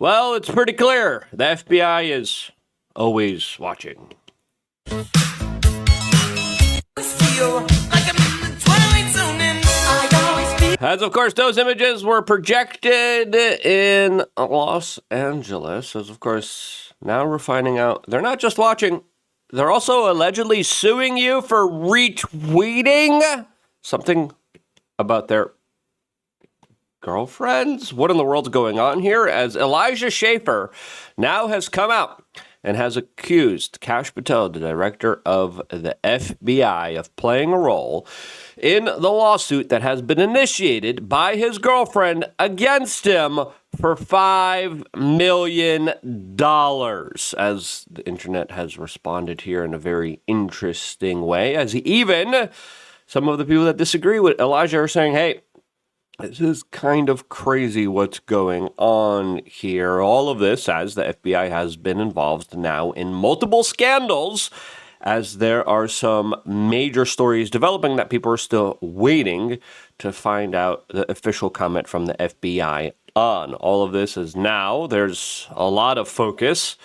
Well, it's pretty clear. The FBI is always watching. As, of course, those images were projected in Los Angeles, as, of course, now we're finding out they're not just watching, they're also allegedly suing you for retweeting something about their girlfriends. What in the world's going on here? As Elijah Schaffer now has come out and has accused Kash Patel, the director of the FBI, of playing a role in the lawsuit that has been initiated by his girlfriend against him for $5 million, as the internet has responded here in a very interesting way, as even some of the people that disagree with Elijah are saying, hey, this is kind of crazy what's going on here. All of this as the FBI has been involved now in multiple scandals, as there are some major stories developing that people are still waiting to find out the official comment from the FBI on. All of this is now, there's a lot of focus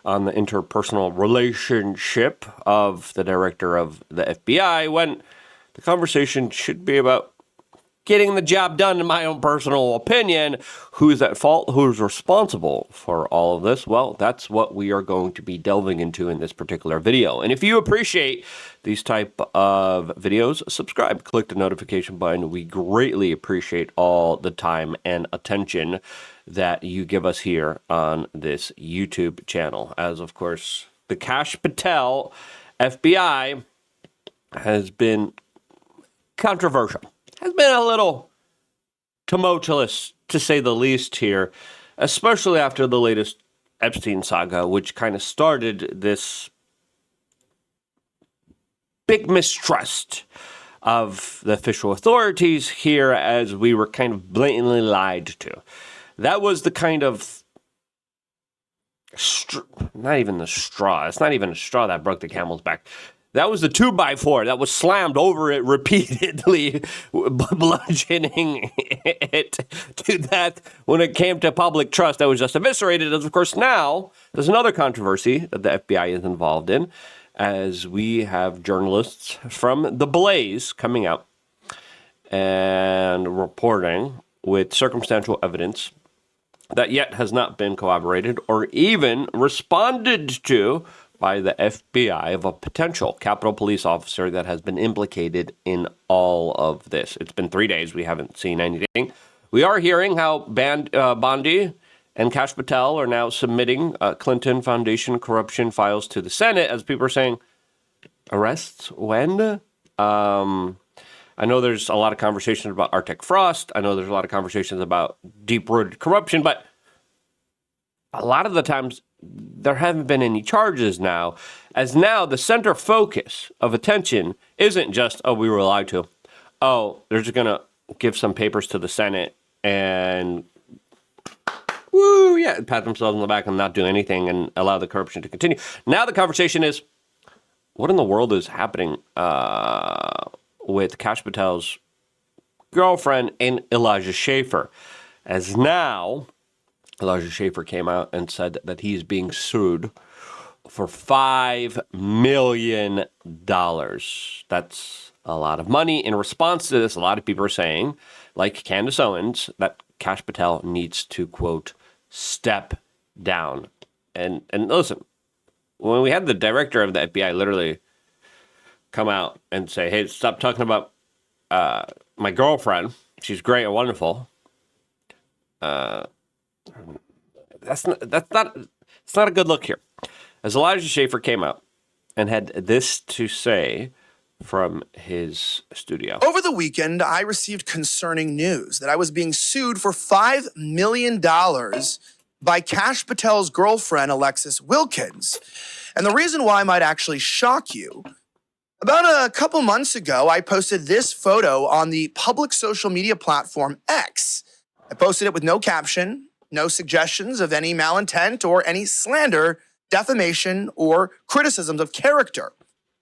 on the interpersonal relationship of the director of the FBI, when the conversation should be about getting the job done, in my own personal opinion. Who's at fault? Who's responsible for all of this? Well, that's what we are going to be delving into in this particular video. And if you appreciate these type of videos, subscribe, click the notification button. We greatly appreciate all the time and attention that you give us here on this YouTube channel. As, of course, the Kash Patel FBI has been controversial. Has been a little tumultuous, to say the least here, especially after the latest Epstein saga, which kind of started this big mistrust of the official authorities here, as we were kind of blatantly lied to. That was the kind of not even the straw. It's not even a straw that broke the camel's back. That was the 2x4 that was slammed over it repeatedly, bludgeoning it to that when it came to public trust that was just eviscerated. As, of course, now there's another controversy that the FBI is involved in, as we have journalists from The Blaze coming out and reporting with circumstantial evidence that yet has not been corroborated or even responded to by the FBI of a potential Capitol Police officer that has been implicated in all of this. It's been 3 days. We haven't seen anything. We are hearing how Bondi and Kash Patel are now submitting Clinton Foundation corruption files to the Senate, as people are saying, arrests when? I know there's a lot of conversations about Arctic frost. I know there's a lot of conversations about deep-rooted corruption, but a lot of the times there haven't been any charges now, as now the center focus of attention isn't just, oh, we were lied to. Oh, they're just going to give some papers to the Senate and, woo, yeah, pat themselves on the back and not do anything and allow the corruption to continue. Now the conversation is, what in the world is happening with Kash Patel's girlfriend and Elijah Schaffer? As now Elijah Schaffer came out and said that he's being sued for $5 million. That's a lot of money. In response to this, a lot of people are saying, like Candace Owens, that Kash Patel needs to, quote, step down. And listen, when we had the director of the FBI literally come out and say, hey, stop talking about my girlfriend. She's great and wonderful. It's not a good look here. As Elijah Schaffer came out and had this to say from his studio. Over the weekend, I received concerning news that I was being sued for $5 million by Kash Patel's girlfriend, Alexis Wilkins. And the reason why might actually shock you. About a couple months ago, I posted this photo on the public social media platform X. I posted it with no caption, no suggestions of any malintent or any slander, defamation, or criticisms of character.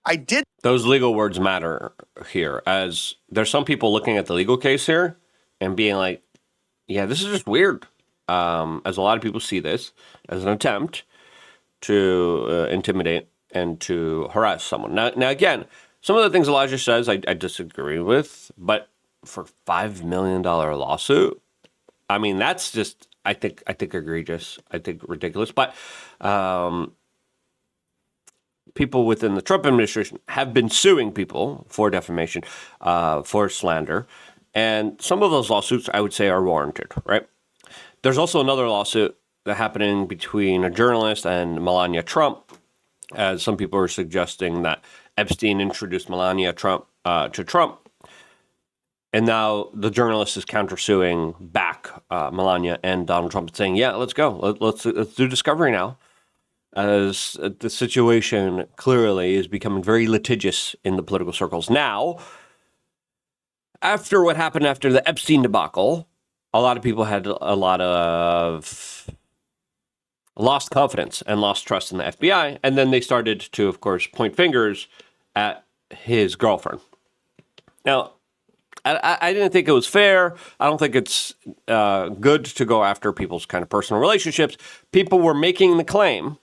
I did. Those legal words matter here, as there's some people looking at the legal case here and being like, yeah, this is just weird. as a lot of people see this as an attempt to intimidate and to harass someone. Now, again, some of the things Elijah says I disagree with, but for $5 million lawsuit, I mean, that's just, I think egregious. I think ridiculous. But people within the Trump administration have been suing people for defamation, for slander. And some of those lawsuits, I would say, are warranted, right? There's also another lawsuit that happening between a journalist and Melania Trump, as some people are suggesting that Epstein introduced Melania Trump to Trump. And now the journalist is countersuing back Melania and Donald Trump, saying, yeah, let's go. Let's do discovery now, as the situation clearly is becoming very litigious in the political circles. Now, after what happened after the Epstein debacle, a lot of people had a lot of lost confidence and lost trust in the FBI. And then they started to, of course, point fingers at his girlfriend. Now, I didn't think it was fair. I don't think it's good to go after people's kind of personal relationships. People were making the claim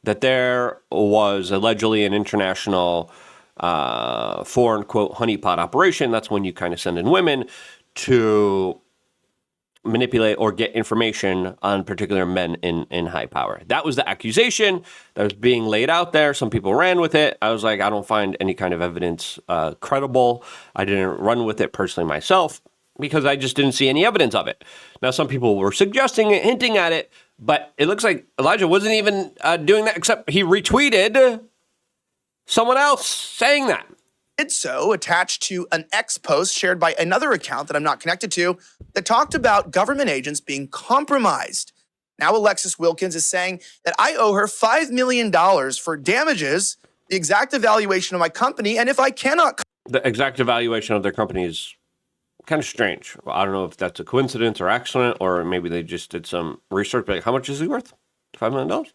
that there was allegedly an international foreign, quote, honeypot operation. That's when you kind of send in women to manipulate or get information on particular men in high power. That was the accusation that was being laid out there. Some people ran with it. I was like, I don't find any kind of evidence credible. I didn't run with it personally myself because I just didn't see any evidence of it. Now, some people were suggesting it, hinting at it, but it looks like Elijah wasn't even doing that, except he retweeted someone else saying that. Did so attached to an X post shared by another account that I'm not connected to that talked about government agents being compromised. Now Alexis Wilkins is saying that I owe her $5 million for damages, the exact evaluation of my company, and if I cannot... The exact evaluation of their company is kind of strange. Well, I don't know if that's a coincidence or accident, or maybe they just did some research. Like, how much is he worth? $5 million?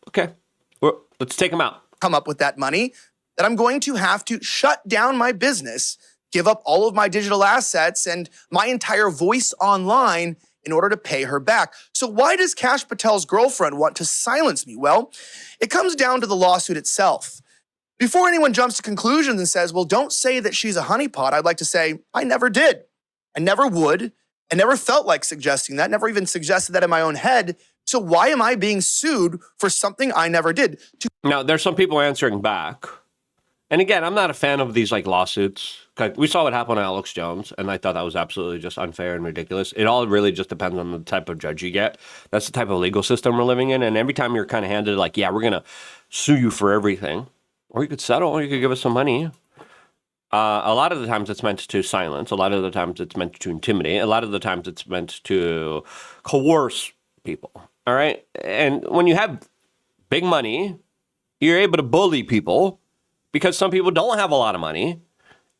Okay, well, let's take him out. Come up with that money, that I'm going to have to shut down my business, give up all of my digital assets and my entire voice online in order to pay her back. So why does Kash Patel's girlfriend want to silence me? Well, it comes down to the lawsuit itself. Before anyone jumps to conclusions and says, well, don't say that she's a honeypot, I'd like to say, I never did. I never would. I never felt like suggesting that, never even suggested that in my own head. So why am I being sued for something I never did? Now, there's some people answering back. And again, I'm not a fan of these like lawsuits. We saw what happened to Alex Jones, and I thought that was absolutely just unfair and ridiculous. It all really just depends on the type of judge you get. That's the type of legal system we're living in. And every time you're kind of handed like, yeah, we're going to sue you for everything, or you could settle, or you could give us some money. A lot of the times it's meant to silence. A lot of the times it's meant to intimidate. A lot of the times it's meant to coerce people. All right. And when you have big money, you're able to bully people, because some people don't have a lot of money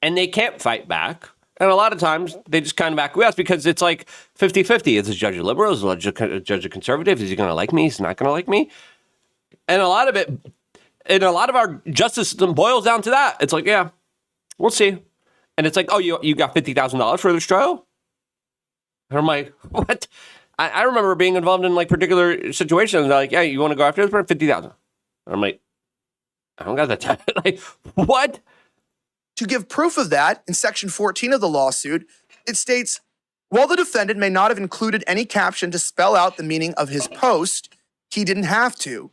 and they can't fight back. And a lot of times they just kind of acquiesce because it's like 50-50. Is the judge a liberal? Is the judge a conservative? Is he going to like me? Is he not going to like me? And a lot of it, and a lot of our justice system boils down to that. It's like, yeah, we'll see. And it's like, oh, you got $50,000 for this trial? And I'm like, what? I remember being involved in like particular situations. They're like, yeah, you want to go after this for $50,000? And I'm like, I don't got that time. Like, what? To give proof of that, in section 14 of the lawsuit, it states, while the defendant may not have included any caption to spell out the meaning of his post, he didn't have to.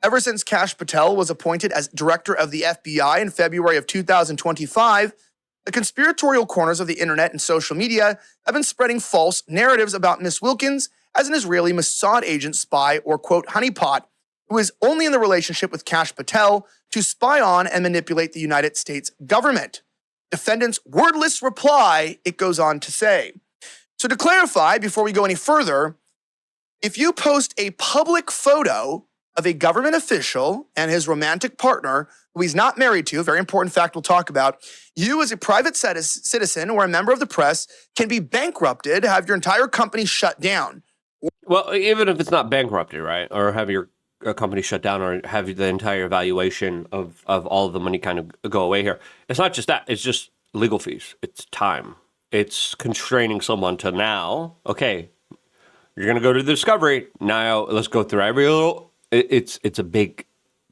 Ever since Kash Patel was appointed as director of the FBI in February of 2025, the conspiratorial corners of the internet and social media have been spreading false narratives about Miss Wilkins as an Israeli Mossad agent, spy, or quote, honeypot, who is only in the relationship with Kash Patel to spy on and manipulate the United States government. Defendant's wordless reply, it goes on to say. So to clarify, before we go any further, if you post a public photo of a government official and his romantic partner, who he's not married to, a very important fact we'll talk about, you as a private citizen or a member of the press can be bankrupted, have your entire company shut down. Well, even if it's not bankrupted, right? Or have your company shut down, or have the entire valuation of all of the money kind of go away here. It's not just that. It's just legal fees. It's time. It's constraining someone to now, okay, You're going to go to the discovery. Now let's go through every little. It's a big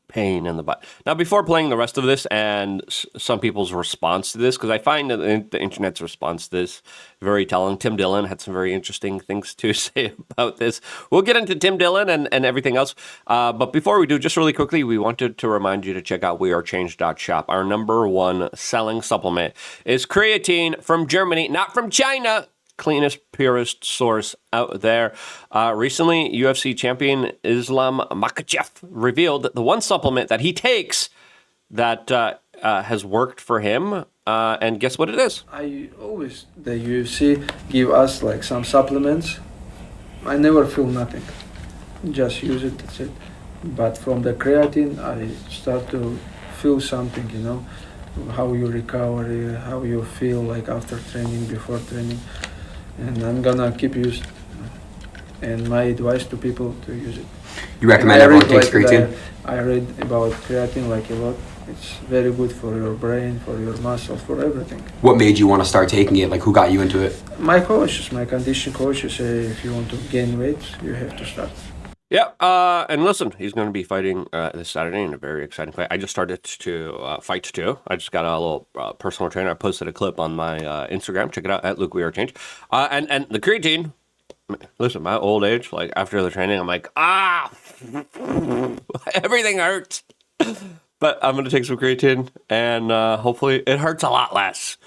pain in the butt. Now, before playing the rest of this and some people's response to this, because I find that the internet's response to this very telling. Tim Dillon had some very interesting things to say about this. We'll get into Tim Dillon and everything else. But before we do, just really quickly, we wanted to remind you to check out wearechange.shop. Our number one selling supplement is creatine from Germany, not from China. Cleanest, purest source out there. Recently, UFC champion Islam Makhachev revealed the one supplement that he takes that has worked for him. And guess what it is? The UFC give us like some supplements. I never feel nothing. Just use it, that's it. But from the creatine, I start to feel something, how you recover, how you feel like after training, before training. And I'm gonna keep using it. And my advice to people to use it. You recommend everyone takes creatine? I read about creatine like a lot. It's very good for your brain, for your muscles, for everything. What made you want to start taking it? Like, who got you into it? My coaches, my condition coaches say if you want to gain weight, you have to start. Yeah, and listen, he's going to be fighting this Saturday in a very exciting fight. I just started to fight too. I just got a little personal trainer. I posted a clip on my Instagram. Check it out at Luke We Are Change. And the creatine, listen, my old age, like after the training, I'm like, everything hurts. But I'm going to take some creatine, and hopefully it hurts a lot less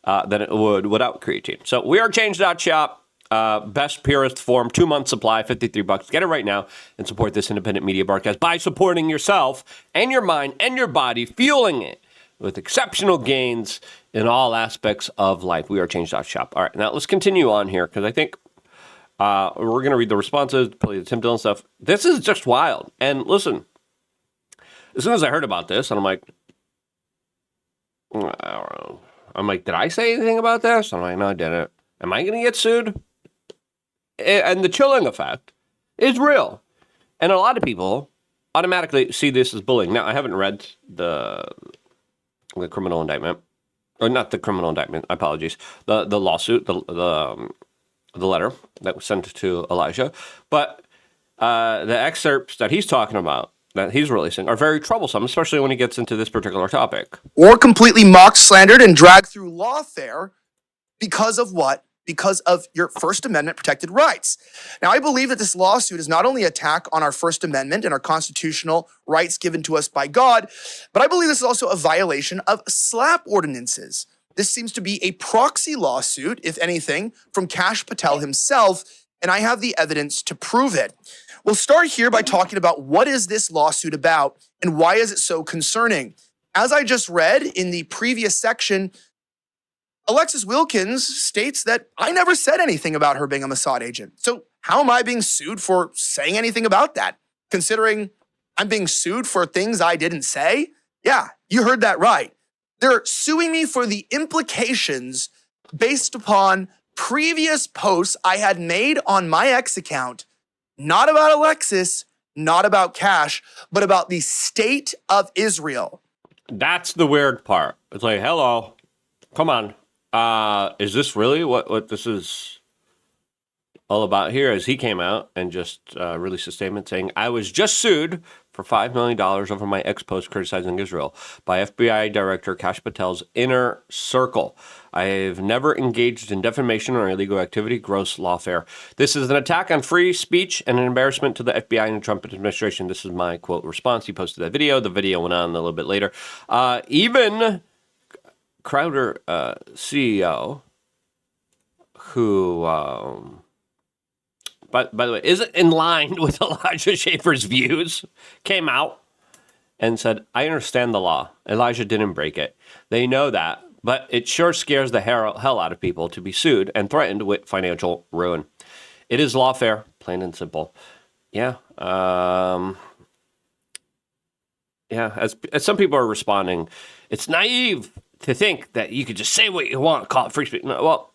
than it would without creatine. So wearechange.shop. Best purest form, 2-month supply, $53. Get it right now and support this independent media broadcast by supporting yourself and your mind and your body, fueling it with exceptional gains in all aspects of life. Wearechange.shop. All right, now let's continue on here because I think we're going to read the responses, play the Tim Dillon stuff. This is just wild. And listen, as soon as I heard about this, and I'm like, I don't know. I'm like, did I say anything about this? I'm like, no, I didn't. Am I going to get sued? And the chilling effect is real. And a lot of people automatically see this as bullying. Now, I haven't read the criminal indictment. Or not the criminal indictment, apologies. The lawsuit, the letter that was sent to Elijah. But the excerpts that he's talking about, that he's releasing, are very troublesome, especially when he gets into this particular topic. Or completely mocked, slandered, and dragged through lawfare because of what? Because of your First Amendment protected rights. Now, I believe that this lawsuit is not only an attack on our First Amendment and our constitutional rights given to us by God, but I believe this is also a violation of SLAPP ordinances. This seems to be a proxy lawsuit, if anything, from Kash Patel himself, and I have the evidence to prove it. We'll start here by talking about what is this lawsuit about and why is it so concerning. As I just read in the previous section, Alexis Wilkins states that I never said anything about her being a Mossad agent. So how am I being sued for saying anything about that? Considering I'm being sued for things I didn't say? Yeah, you heard that right. They're suing me for the implications based upon previous posts I had made on my X account, not about Alexis, not about Kash, but about the state of Israel. That's the weird part. It's like, hello, come on. Is this really what this is all about here? As he came out and just released a statement saying, I was just sued for $5 million over my ex-post criticizing Israel by FBI Director Kash Patel's inner circle. I've never engaged in defamation or illegal activity, gross lawfare. This is an attack on free speech and an embarrassment to the FBI and the Trump administration. This is my quote response. He posted that video. The video went on a little bit later. Even Crowder CEO, who, by the way, isn't in line with Elijah Schaffer's views, came out and said, I understand the law. Elijah didn't break it. They know that, but it sure scares the hell out of people to be sued and threatened with financial ruin. It is lawfare, plain and simple. Yeah. As some people are responding, it's naive to think that you could just say what you want, call it free speech. No, well,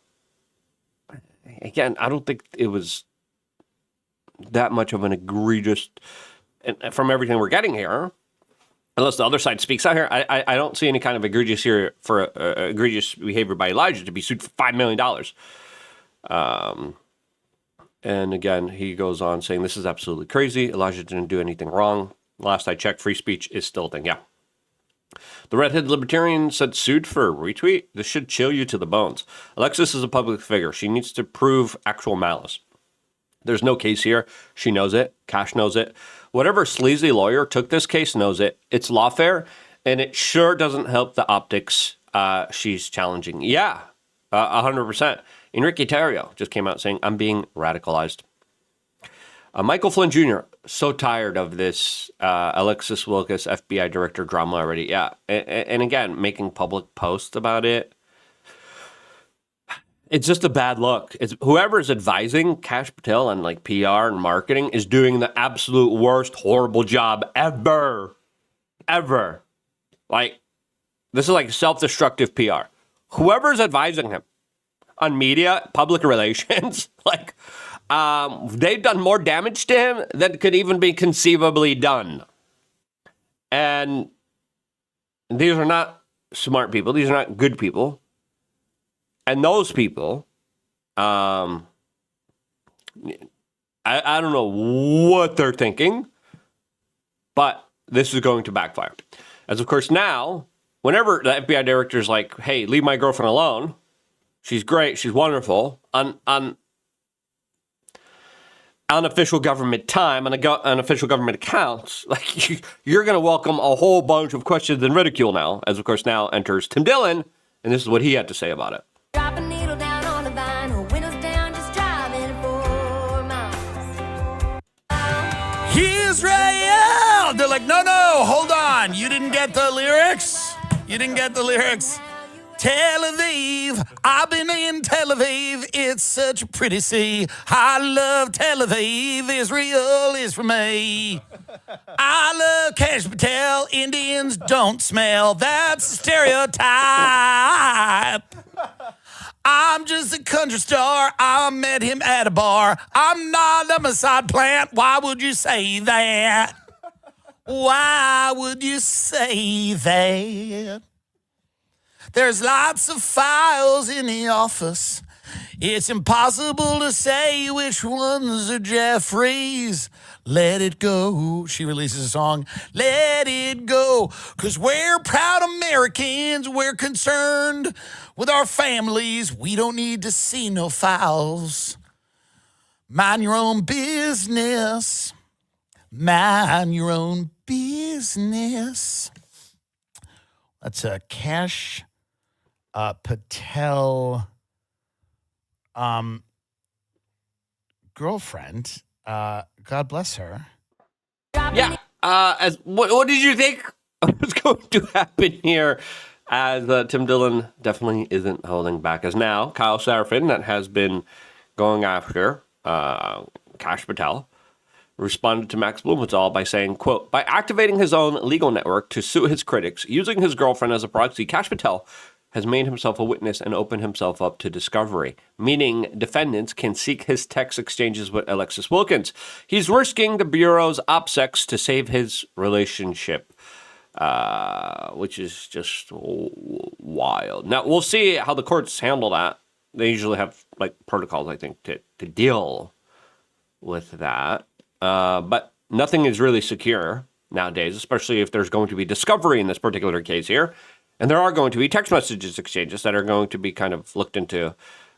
again, I don't think it was that much of an egregious, and from everything we're getting here, unless the other side speaks out here, I don't see any kind of egregious here for egregious behavior by Elijah to be sued for $5 million. And again, he goes on saying, this is absolutely crazy. Elijah didn't do anything wrong. Last I checked, free speech is still a thing. Yeah. The redhead libertarian said sued for a retweet. This should chill you to the bones. Alexis is a public figure. She needs to prove actual malice. There's no case here. She knows it. Kash knows it. Whatever sleazy lawyer took this case knows it. It's lawfare, and it sure doesn't help the optics she's challenging. Yeah, 100%. Enrique Tarrio just came out saying, I'm being radicalized. Michael Flynn Jr., so tired of this Alexis Wilkes FBI director drama already. Yeah, and again, making public posts about it. It's just a bad look. It's whoever is advising Kash Patel on like PR and marketing is doing the absolute worst, horrible job ever. Like, this is like self-destructive PR. Whoever's advising him on media, public relations, like, they've done more damage to him than could even be conceivably done. And these are not smart people. These are not good people. And those people, I don't know what they're thinking, but this is going to backfire. As of course now, whenever the FBI director is like, hey, leave my girlfriend alone, she's great, she's wonderful, on unofficial government time, on unofficial government accounts, like you're going to welcome a whole bunch of questions and ridicule now, as of course now enters Tim Dillon, and this is what he had to say about it. Drop a needle down on the vine, her windows down, just driving 4 miles. Israel! They're like, no, hold on. You didn't get the lyrics? Tel Aviv, I've been in Tel Aviv. It's such a pretty sea. I love Tel Aviv. Israel is for me. I love Kash Patel. Indians don't smell. That's a stereotype. I'm just a country star. I met him at a bar. I'm not a Mossad plant. Why would you say that? Why would you say that? There's lots of files in the office. It's impossible to say which ones are Jeffrey's. Let it go. She releases a song, Let It Go. 'Cause we're proud Americans. We're concerned with our families. We don't need to see no files. Mind your own business. Mind your own business. That's a Kash Patel girlfriend. God bless her. Yeah. What did you think was going to happen here? As Tim Dillon definitely isn't holding back. As now, Kyle Seraphin, that has been going after Kash Patel, responded to Max Blumenthal by saying, quote, by activating his own legal network to sue his critics, using his girlfriend as a proxy, Kash Patel has made himself a witness and opened himself up to discovery, meaning defendants can seek his text exchanges with Alexis Wilkins. He's risking the Bureau's OPSEC to save his relationship, which is just wild. Now, we'll see how the courts handle that. They usually have like protocols, I think, to deal with that. But nothing is really secure nowadays, especially if there's going to be discovery in this particular case here. And there are going to be text messages exchanges that are going to be kind of looked into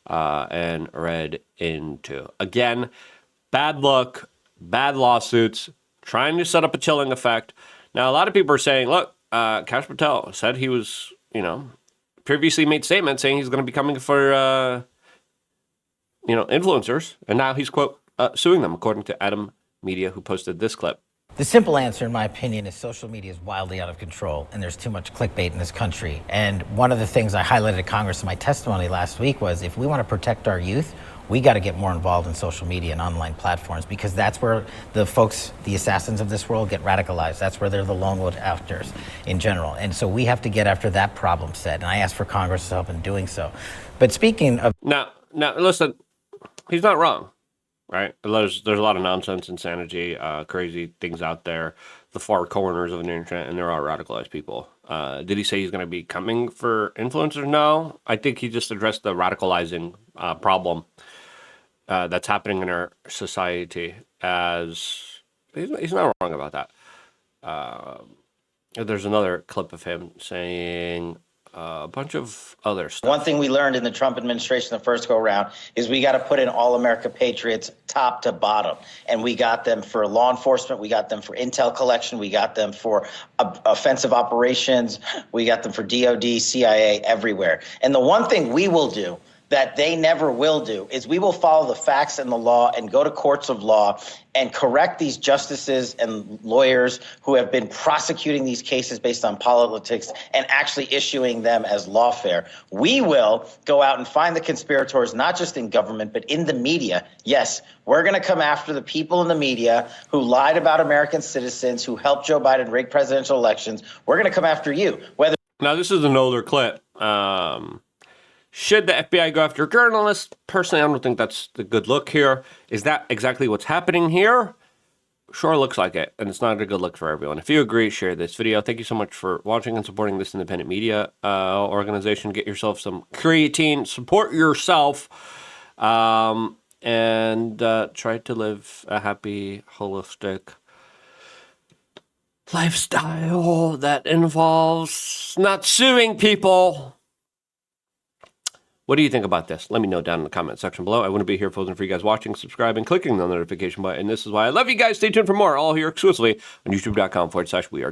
and read into. Again, bad luck, bad lawsuits, trying to set up a chilling effect. Now, a lot of people are saying, look, Kash Patel said he was, previously made statements saying he's going to be coming for, influencers. And now he's, quote, suing them, according to Adam Media, who posted this clip. The simple answer, in my opinion, is social media is wildly out of control, and there's too much clickbait in this country. And one of the things I highlighted at Congress in my testimony last week was if we want to protect our youth, we got to get more involved in social media and online platforms, because that's where the folks, the assassins of this world, get radicalized. That's where they're the lone wolf actors in general. And so we have to get after that problem set. And I asked for Congress to help in doing so. But speaking of... Now, listen, he's not wrong. Right? There's a lot of nonsense, insanity, crazy things out there, the far corners of the internet, and there are radicalized people. Did he say he's going to be coming for influencers? No. I think he just addressed the radicalizing problem that's happening in our society. As he's not wrong about that. There's another clip of him saying a bunch of other stuff. One thing we learned in the Trump administration the first go around is we got to put in all America patriots top to bottom. And we got them for law enforcement. We got them for intel collection. We got them for offensive operations. We got them for DOD, CIA, everywhere. And the one thing we will do that they never will do is we will follow the facts and the law and go to courts of law and correct these justices and lawyers who have been prosecuting these cases based on politics and actually issuing them as lawfare. We will go out and find the conspirators, not just in government, but in the media. Yes, we're going to come after the people in the media who lied about American citizens, who helped Joe Biden rig presidential elections. We're going to come after you. Now, this is an older clip. Should the FBI go after journalists? Personally, I don't think that's the good look here. Is that exactly what's happening here? Sure looks like it, and it's not a good look for everyone. If you agree, share this video. Thank you so much for watching and supporting this independent media organization. Get yourself some creatine, support yourself, and try to live a happy, holistic lifestyle that involves not suing people. What do you think about this? Let me know down in the comment section below. I wouldn't be here for you guys watching, subscribing, clicking the notification button. This is why I love you guys. Stay tuned for more, all here exclusively on youtube.com/weare.